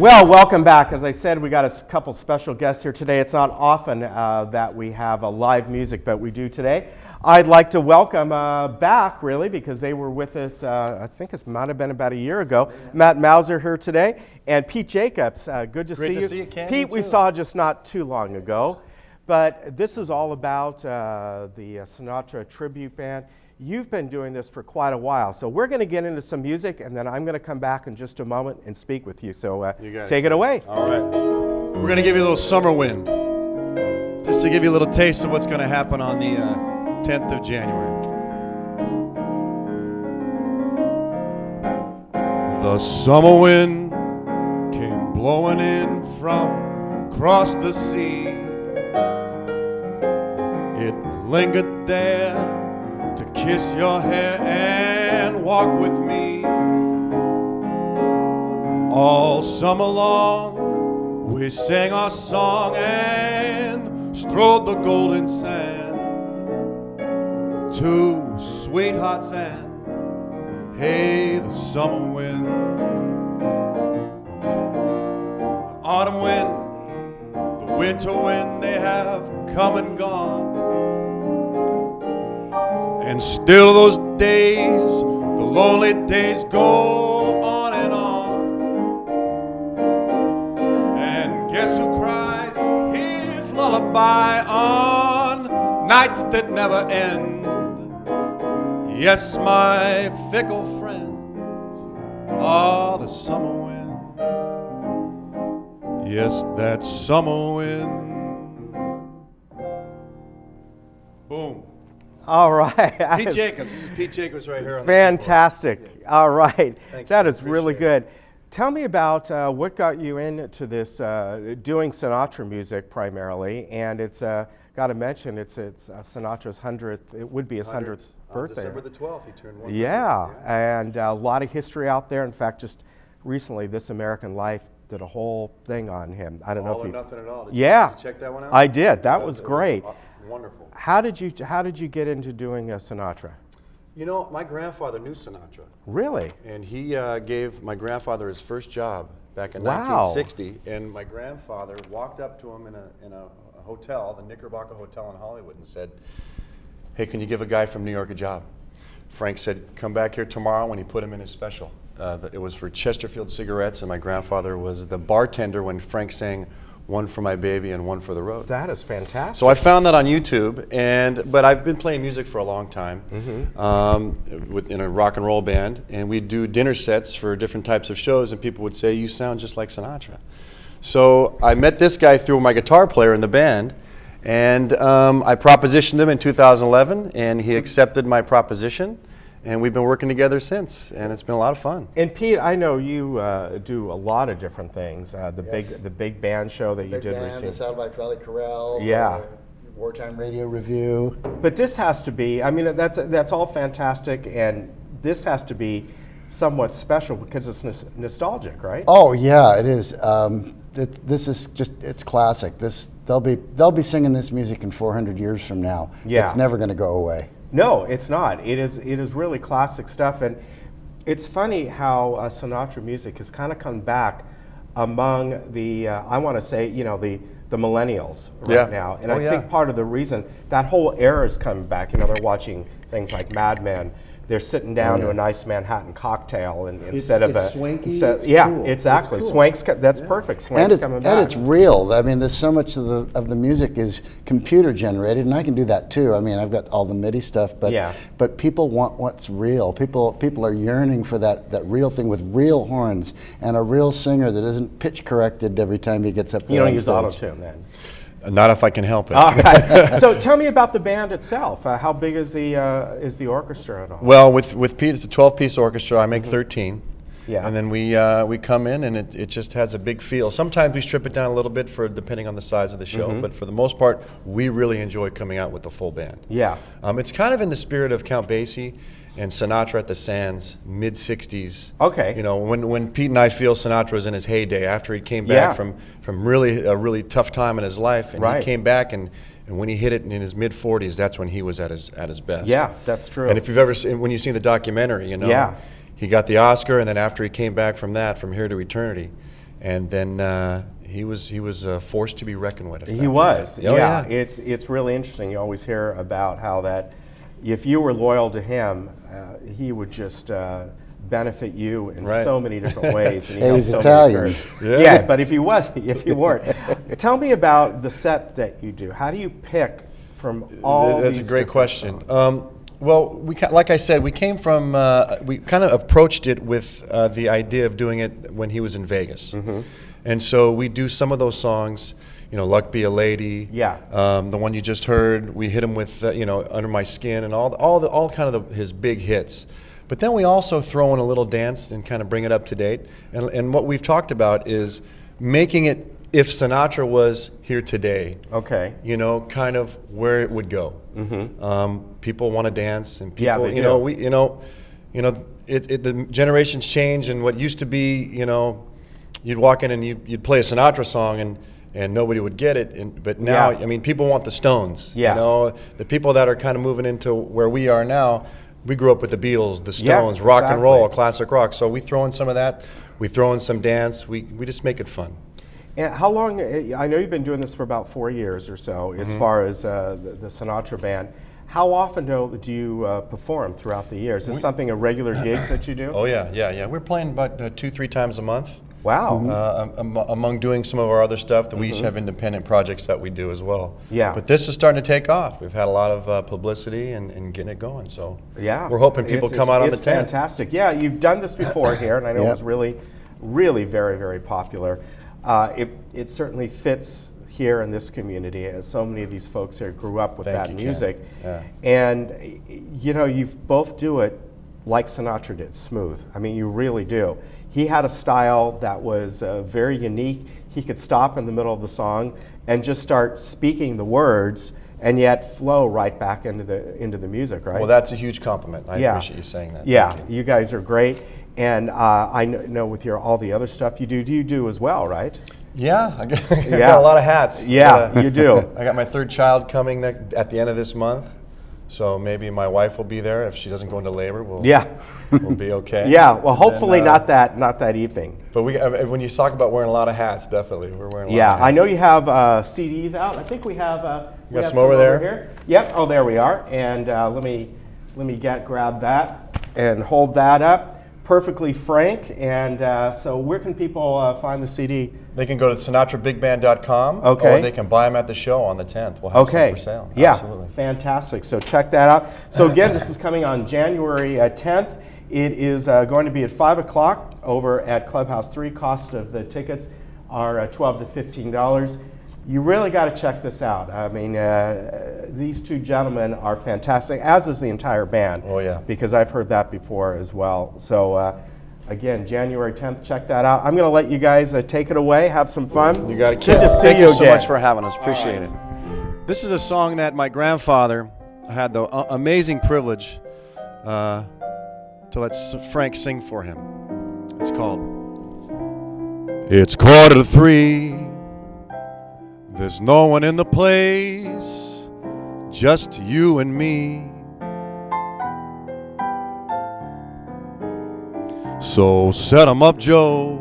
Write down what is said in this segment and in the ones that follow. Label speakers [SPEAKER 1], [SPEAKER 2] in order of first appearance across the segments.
[SPEAKER 1] Well, welcome back. As I said, we got a couple special guests here today. It's not often that we have a live music, but we do today. I'd like to welcome back, really, because they were with us, I think it might have been about a year ago, Matt Mauser here today, and Pete Jacobs. Good to see you.
[SPEAKER 2] Great to see you, Ken.
[SPEAKER 1] Pete, we saw just not too long ago, but this is all about the Sinatra tribute band. You've been doing this for quite a while, so we're going to get into some music, and then I'm going to come back in just a moment and speak with you. So take it away.
[SPEAKER 2] All right. We're going to give you a little summer wind, just to give you a little taste of what's going to happen on the 10th of January. The summer wind came blowing in from across the sea. It lingered there to kiss your hair and walk with me. All summer long we sang our song and strode the golden sand. Two sweethearts and hey, the summer wind, the autumn wind, the winter wind, they have come and gone. And still those days, the lonely days go on and on. And guess who cries his lullaby on nights that never end? Yes, my fickle friend, the summer wind. Yes, that summer wind. Boom.
[SPEAKER 1] All right.
[SPEAKER 2] Pete Jacobs. This is Pete Jacobs right here. On
[SPEAKER 1] Fantastic.
[SPEAKER 2] The keyboard.
[SPEAKER 1] All right.
[SPEAKER 2] Thanks,
[SPEAKER 1] that
[SPEAKER 2] man.
[SPEAKER 1] is really good. Tell me about what got you into this, doing Sinatra music primarily, and it's got to mention it's Sinatra's 100th. It would be his 100th birthday.
[SPEAKER 2] December the 12th, he turned 100.
[SPEAKER 1] Yeah, and a lot of history out there. In fact, just recently, This American Life did a whole thing on him. I don't know if you.
[SPEAKER 2] All or Nothing at All. Did
[SPEAKER 1] yeah,
[SPEAKER 2] you check that one out?
[SPEAKER 1] I did. That was great.
[SPEAKER 2] Wonderful.
[SPEAKER 1] How did you get into doing Sinatra?
[SPEAKER 2] You know, my grandfather knew Sinatra.
[SPEAKER 1] Really?
[SPEAKER 2] And he gave my grandfather his first job back in
[SPEAKER 1] Wow.
[SPEAKER 2] 1960. And my grandfather walked up to him in a hotel, the Knickerbocker Hotel in Hollywood, and said, "Hey, can you give a guy from New York a job?" Frank said, "Come back here tomorrow," when he put him in his special. It was for Chesterfield Cigarettes, and my grandfather was the bartender when Frank sang "One for My Baby" and "One for the Road."
[SPEAKER 1] That is fantastic.
[SPEAKER 2] So I found that on YouTube, but I've been playing music for a long time, in a rock and roll band, and we'd do dinner sets for different types of shows, and people would say, "You sound just like Sinatra." So I met this guy through my guitar player in the band, and I propositioned him in 2011, and he accepted my proposition. And we've been working together since, and it's been a lot of fun.
[SPEAKER 1] And Pete, I know you do a lot of different things. The big band show that you did recently.
[SPEAKER 3] The Satellite Rally Corral.
[SPEAKER 1] Yeah.
[SPEAKER 3] Wartime Radio Review.
[SPEAKER 1] But this has to be. I mean, that's all fantastic, and this has to be somewhat special because it's nostalgic, right?
[SPEAKER 3] Oh yeah, it is. This is it's classic. They'll be singing this music in 400 years from now.
[SPEAKER 1] Yeah.
[SPEAKER 3] It's never going to go away.
[SPEAKER 1] No, it's not. It is really classic stuff, and it's funny how Sinatra music has kind of come back among the I want to say the millennials right now, and I think part of the reason that whole era is coming back. They're watching things like Mad Men. They're sitting down to a nice Manhattan cocktail instead of a
[SPEAKER 3] swanky.
[SPEAKER 1] yeah,
[SPEAKER 3] cool.
[SPEAKER 1] exactly.
[SPEAKER 3] Cool.
[SPEAKER 1] Swank's that's perfect. Swank's coming back.
[SPEAKER 3] And it's real. I mean, there's so much of the music is computer generated, and I can do that too. I mean, I've got all the MIDI stuff, but people want what's real. People are yearning for that real thing with real horns and a real singer that isn't pitch corrected every time he gets up there.
[SPEAKER 1] You don't use auto-tune then.
[SPEAKER 2] Not if I can help it.
[SPEAKER 1] All right. So tell me about the band itself. How big is the orchestra and all?
[SPEAKER 2] Well, with Pete, it's a 12-piece orchestra. I make 13.
[SPEAKER 1] Yeah.
[SPEAKER 2] And then we come in, and it just has a big feel. Sometimes we strip it down a little bit depending on the size of the show, but for the most part, we really enjoy coming out with the full band.
[SPEAKER 1] Yeah.
[SPEAKER 2] It's kind of in the spirit of Count Basie and Sinatra at the Sands, mid-'60s.
[SPEAKER 1] Okay.
[SPEAKER 2] When Pete and I feel Sinatra was in his heyday, after he came back from a really tough time in his life, and he came back, and when he hit it in his mid-40s, that's when he was at his best.
[SPEAKER 1] Yeah, that's true.
[SPEAKER 2] And if you've ever seen, when you've seen the documentary, he got the Oscar, and then after he came back from that, From Here to Eternity, and then he was forced to be reckoned with.
[SPEAKER 1] He was.
[SPEAKER 2] Oh,
[SPEAKER 1] yeah. It's really interesting. You always hear about how that if you were loyal to him, he would just benefit you in so many different ways. And
[SPEAKER 3] he's Italian.
[SPEAKER 1] Yeah, but if he weren't. Tell me about the set that you do. How do you pick from all
[SPEAKER 2] That's
[SPEAKER 1] these
[SPEAKER 2] a great
[SPEAKER 1] different
[SPEAKER 2] question.
[SPEAKER 1] songs?
[SPEAKER 2] Well, like I said, we came from, we kind of approached it with the idea of doing it when he was in Vegas.
[SPEAKER 1] Mm-hmm.
[SPEAKER 2] And so we do some of those songs, Luck Be a Lady.
[SPEAKER 1] Yeah.
[SPEAKER 2] The one you just heard, we hit him with, Under My Skin and all kind of his big hits. But then we also throw in a little dance and kind of bring it up to date. And what we've talked about is making it, if Sinatra was here today,
[SPEAKER 1] Okay.
[SPEAKER 2] Kind of where it would go.
[SPEAKER 1] Mm-hmm.
[SPEAKER 2] People want to dance, and
[SPEAKER 1] Yeah,
[SPEAKER 2] people,
[SPEAKER 1] they do.
[SPEAKER 2] the generations change, and what used to be, you'd walk in and you'd play a Sinatra song, and nobody would get it. But now,
[SPEAKER 1] Yeah.
[SPEAKER 2] I mean, people want the Stones.
[SPEAKER 1] Yeah.
[SPEAKER 2] The people that are kind of moving into where we are now. We grew up with the Beatles, the
[SPEAKER 1] Yeah,
[SPEAKER 2] Stones, rock and
[SPEAKER 1] exactly.
[SPEAKER 2] roll, classic rock. So we throw in some of that. We throw in some dance. We just make it fun.
[SPEAKER 1] And how long, I know you've been doing this for about 4 years or so, as far as the Sinatra Band. How often do you perform throughout the years? Is this something, a regular gigs that you do?
[SPEAKER 2] Oh, yeah. We're playing about 2-3 times a month.
[SPEAKER 1] Wow.
[SPEAKER 2] Among doing some of our other stuff, that we each have independent projects that we do as well.
[SPEAKER 1] Yeah.
[SPEAKER 2] But this is starting to take off. We've had a lot of publicity and getting it going. So
[SPEAKER 1] Yeah.
[SPEAKER 2] we're hoping people come out on the 10th.
[SPEAKER 1] It's fantastic. Yeah, you've done this before here, and I know it was really, really very, very popular. It certainly fits here in this community, as so many of these folks here grew up with
[SPEAKER 2] Thank
[SPEAKER 1] that
[SPEAKER 2] you,
[SPEAKER 1] music.
[SPEAKER 2] Ken.
[SPEAKER 1] And, you both do it like Sinatra did, smooth. I mean, you really do. He had a style that was very unique. He could stop in the middle of the song and just start speaking the words, and yet flow right back into the music, right?
[SPEAKER 2] Well, that's a huge compliment. I appreciate you saying that.
[SPEAKER 1] Yeah,
[SPEAKER 2] Thank you.
[SPEAKER 1] you guys are great. And I know with all the other stuff you do as well, right?
[SPEAKER 2] Yeah, I got a lot of hats.
[SPEAKER 1] Yeah, you do.
[SPEAKER 2] I got my third child coming at the end of this month. So maybe my wife will be there. If she doesn't go into labor, we'll be okay.
[SPEAKER 1] Yeah, well, hopefully not that evening.
[SPEAKER 2] But when you talk about wearing a lot of hats, definitely we're wearing a lot of hats.
[SPEAKER 1] Yeah, I know you have CDs out. I think we have.
[SPEAKER 2] You got some over there?
[SPEAKER 1] Here. Yep. Oh, there we are. And let me grab that and hold that up. Perfectly Frank. And so where can people find the CD?
[SPEAKER 2] They can go to SinatraBigBand.com,
[SPEAKER 1] Okay.
[SPEAKER 2] or they can buy them at the show on the 10th. We'll have some for sale.
[SPEAKER 1] Yeah,
[SPEAKER 2] Absolutely.
[SPEAKER 1] fantastic. So check that out. So again, this is coming on January 10th. It is going to be at 5 o'clock over at Clubhouse 3. Cost of the tickets are $12 to $15. You really got to check this out. I mean, these two gentlemen are fantastic, as is the entire band.
[SPEAKER 2] Oh, yeah.
[SPEAKER 1] Because I've heard that before as well. So again, January 10th, check that out. I'm going to let you guys take it away, have some fun.
[SPEAKER 2] You got it,
[SPEAKER 1] Good
[SPEAKER 2] Ken.
[SPEAKER 1] to see
[SPEAKER 2] Thank
[SPEAKER 1] you
[SPEAKER 2] you so
[SPEAKER 1] again.
[SPEAKER 2] much for having us. Appreciate it. This is a song that my grandfather had the amazing privilege to let Frank sing for him. It's called It's 2:45. There's no one in the place, just you and me. So set 'em up, Joe.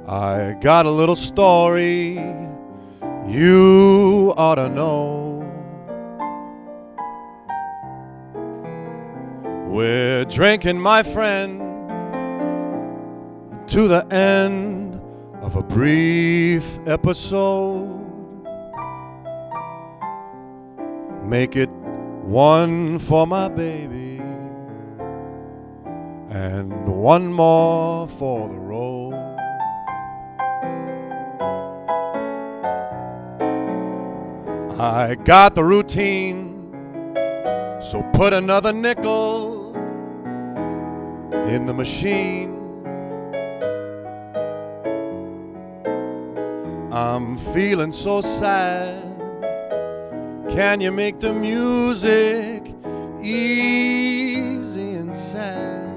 [SPEAKER 2] I got a little story you ought to know. We're drinking, my friend, to the end of a brief episode. Make it one for my baby and one more for the road. I got the routine, so put another nickel in the machine. I'm feeling so sad. Can you make the music easy and sad?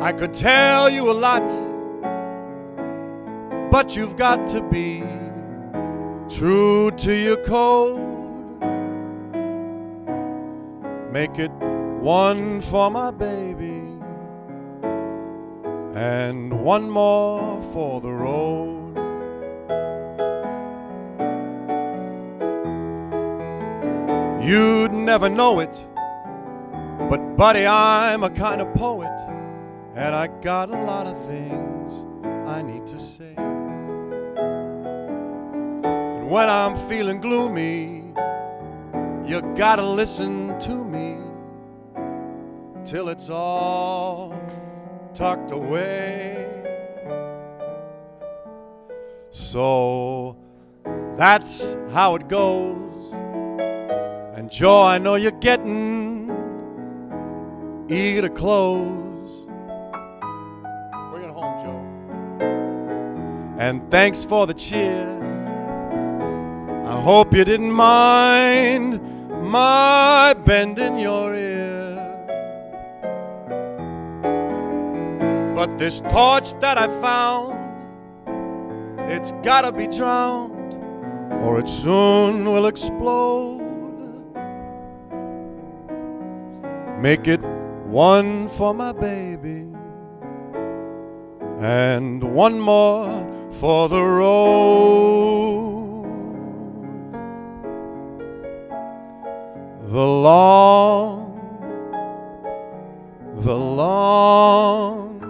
[SPEAKER 2] I could tell you a lot, but you've got to be true to your code. Make it one for my baby and one more for the road. You'd never know it, but buddy, I'm a kind of poet, and I got a lot of things I need to say. And when I'm feeling gloomy, you gotta listen to me till it's all tucked away. So that's how it goes. And Joe, I know you're getting eager to close. Bring it home, Joe. And thanks for the cheer. I hope you didn't mind my bending your ear. But this torch that I found, it's gotta be drowned, or it soon will explode. Make it one for my baby, and one more for the road. The long, the long,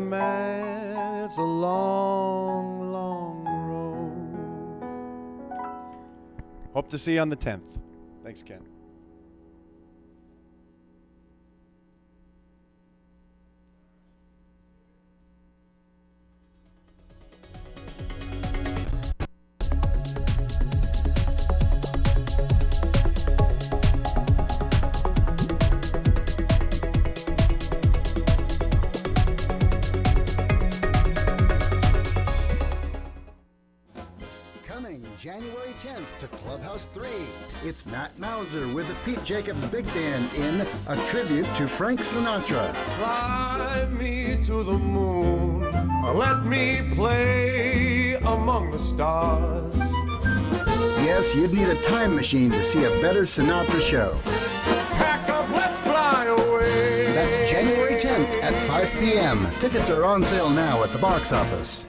[SPEAKER 2] man, it's a long, long road. Hope to see you on the 10th. Thanks, Ken.
[SPEAKER 3] January 10th to Clubhouse 3. It's Matt Mauser with the Pete Jacobs Big Band in a tribute to Frank Sinatra.
[SPEAKER 2] Fly me to the moon, or let me play among the stars.
[SPEAKER 3] Yes, you'd need a time machine to see a better Sinatra show.
[SPEAKER 2] Pack up, let's fly away.
[SPEAKER 3] That's January 10th at 5 p.m. Tickets are on sale now at the box office.